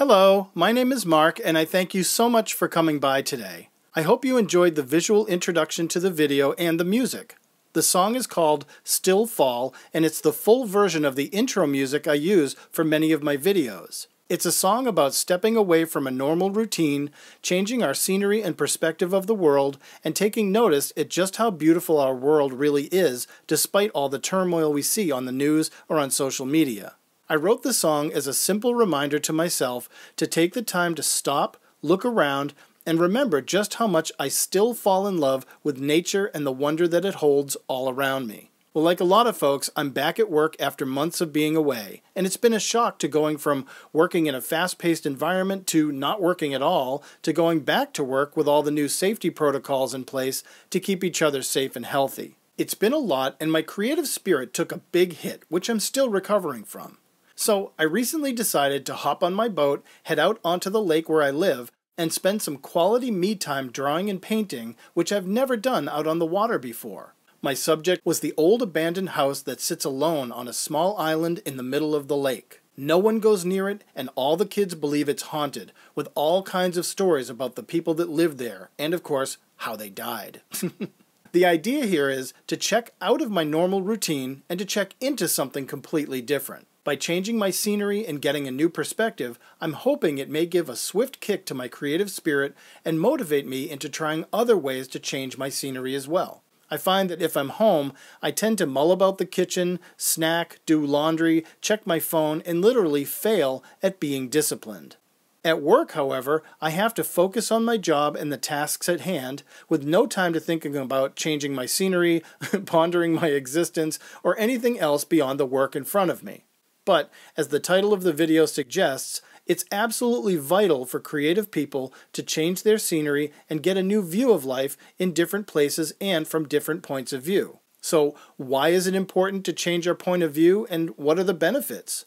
Hello, my name is Mark and I thank you so much for coming by today. I hope you enjoyed the visual introduction to the video and the music. The song is called Still Fall and it's the full version of the intro music I use for many of my videos. It's a song about stepping away from a normal routine, changing our scenery and perspective of the world, and taking notice at just how beautiful our world really is despite all the turmoil we see on the news or on social media. I wrote the song as a simple reminder to myself to take the time to stop, look around, and remember just how much I still fall in love with nature and the wonder that it holds all around me. Well, like a lot of folks, I'm back at work after months of being away, and it's been a shock to going from working in a fast-paced environment to not working at all, to going back to work with all the new safety protocols in place to keep each other safe and healthy. It's been a lot, and my creative spirit took a big hit, which I'm still recovering from. So I recently decided to hop on my boat, head out onto the lake where I live, and spend some quality me time drawing and painting, which I've never done out on the water before. My subject was the old abandoned house that sits alone on a small island in the middle of the lake. No one goes near it, and all the kids believe it's haunted, with all kinds of stories about the people that lived there, and of course, how they died. The idea here is to check out of my normal routine and to check into something completely different. By changing my scenery and getting a new perspective, I'm hoping it may give a swift kick to my creative spirit and motivate me into trying other ways to change my scenery as well. I find that if I'm home, I tend to mull about the kitchen, snack, do laundry, check my phone, and literally fail at being disciplined. At work, however, I have to focus on my job and the tasks at hand, with no time to thinking about changing my scenery, pondering my existence, or anything else beyond the work in front of me. But, as the title of the video suggests, it's absolutely vital for creative people to change their scenery and get a new view of life in different places and from different points of view. So, why is it important to change our point of view, and what are the benefits?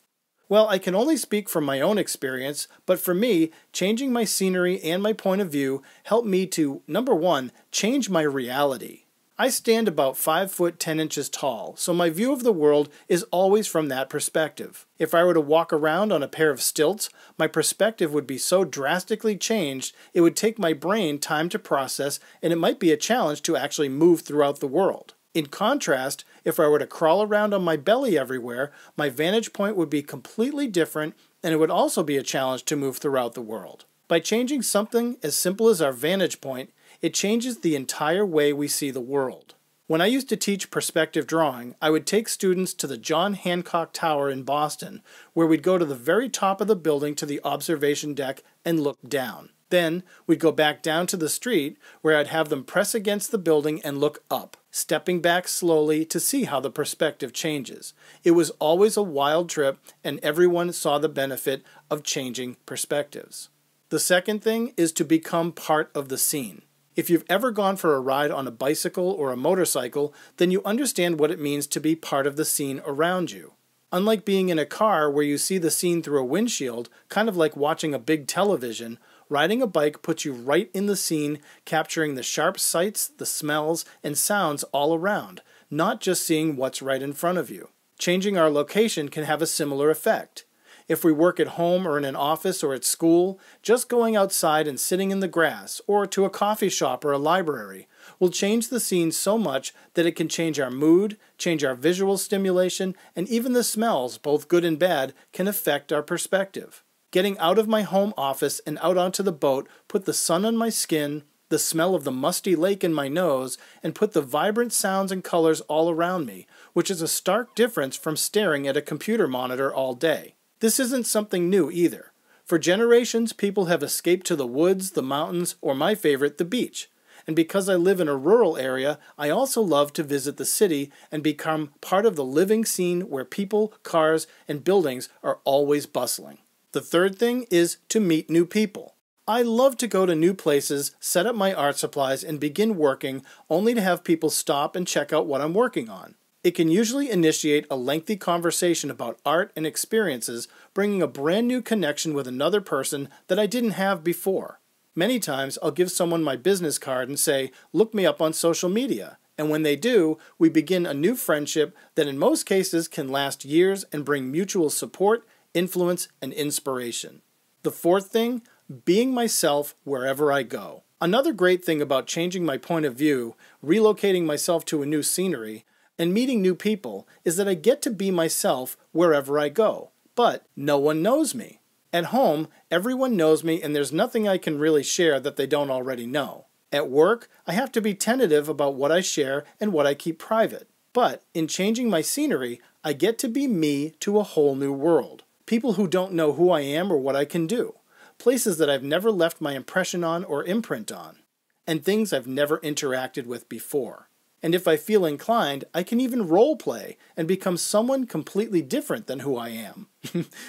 Well, I can only speak from my own experience, but for me, changing my scenery and my point of view helped me to, number one, change my reality. I stand about 5 foot 10 inches tall, so my view of the world is always from that perspective. If I were to walk around on a pair of stilts, my perspective would be so drastically changed it would take my brain time to process, and it might be a challenge to actually move throughout the world. In contrast, if I were to crawl around on my belly everywhere, my vantage point would be completely different, and it would also be a challenge to move throughout the world. By changing something as simple as our vantage point, it changes the entire way we see the world. When I used to teach perspective drawing, I would take students to the John Hancock Tower in Boston, where we'd go to the very top of the building to the observation deck and look down. Then, we'd go back down to the street, where I'd have them press against the building and look up, stepping back slowly to see how the perspective changes. It was always a wild trip, and everyone saw the benefit of changing perspectives. The second thing is to become part of the scene. If you've ever gone for a ride on a bicycle or a motorcycle, then you understand what it means to be part of the scene around you. Unlike being in a car where you see the scene through a windshield, kind of like watching a big television, riding a bike puts you right in the scene, capturing the sharp sights, the smells, and sounds all around, not just seeing what's right in front of you. Changing our location can have a similar effect. If we work at home or in an office or at school, just going outside and sitting in the grass, or to a coffee shop or a library, will change the scene so much that it can change our mood, change our visual stimulation, and even the smells, both good and bad, can affect our perspective. Getting out of my home office and out onto the boat put the sun on my skin, the smell of the musty lake in my nose, and put the vibrant sounds and colors all around me, which is a stark difference from staring at a computer monitor all day. This isn't something new either. For generations, people have escaped to the woods, the mountains, or my favorite, the beach. And because I live in a rural area, I also love to visit the city and become part of the living scene where people, cars, and buildings are always bustling. The third thing is to meet new people. I love to go to new places, set up my art supplies, and begin working, only to have people stop and check out what I'm working on. It can usually initiate a lengthy conversation about art and experiences, bringing a brand new connection with another person that I didn't have before. Many times I'll give someone my business card and say, "Look me up on social media." And when they do, we begin a new friendship that in most cases can last years and bring mutual support, influence, and inspiration. The fourth thing, being myself wherever I go. Another great thing about changing my point of view, relocating myself to a new scenery, and meeting new people is that I get to be myself wherever I go. But no one knows me. At home, everyone knows me and there's nothing I can really share that they don't already know. At work, I have to be tentative about what I share and what I keep private. But in changing my scenery, I get to be me to a whole new world. People who don't know who I am or what I can do. Places that I've never left my impression on or imprint on. And things I've never interacted with before. And if I feel inclined, I can even role play and become someone completely different than who I am.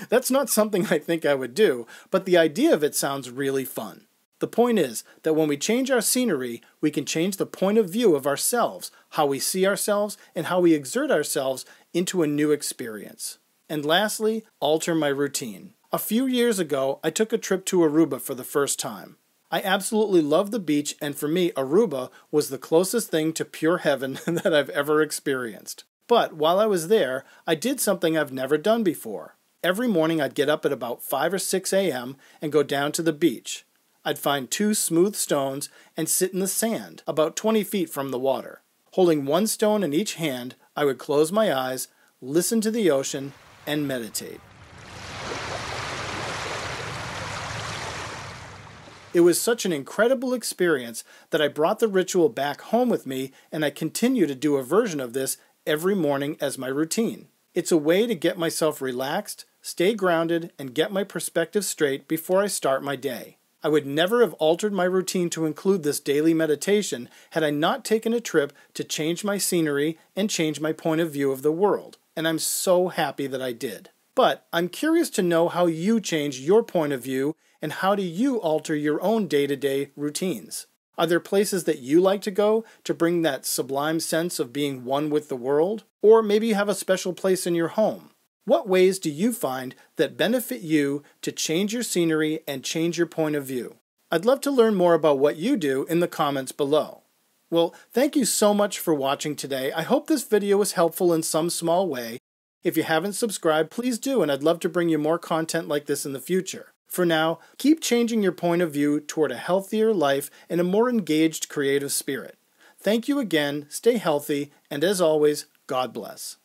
That's not something I think I would do, but the idea of it sounds really fun. The point is that when we change our scenery, we can change the point of view of ourselves, how we see ourselves, and how we exert ourselves into a new experience. And lastly, alter my routine. A few years ago, I took a trip to Aruba for the first time. I absolutely love the beach, and for me, Aruba was the closest thing to pure heaven that I've ever experienced. But while I was there, I did something I've never done before. Every morning I'd get up at about 5 or 6 a.m. and go down to the beach. I'd find 2 smooth stones and sit in the sand, about 20 feet from the water. Holding 1 stone in each hand, I would close my eyes, listen to the ocean, and meditate. It was such an incredible experience that I brought the ritual back home with me, and I continue to do a version of this every morning as my routine. It's a way to get myself relaxed, stay grounded, and get my perspective straight before I start my day. I would never have altered my routine to include this daily meditation had I not taken a trip to change my scenery and change my point of view of the world, and I'm so happy that I did. But I'm curious to know how you change your point of view and how do you alter your own day-to-day routines? Are there places that you like to go to bring that sublime sense of being one with the world? Or maybe you have a special place in your home. What ways do you find that benefit you to change your scenery and change your point of view? I'd love to learn more about what you do in the comments below. Well, thank you so much for watching today. I hope this video was helpful in some small way. If you haven't subscribed, please do, and I'd love to bring you more content like this in the future. For now, keep changing your point of view toward a healthier life and a more engaged creative spirit. Thank you again, stay healthy, and as always, God bless.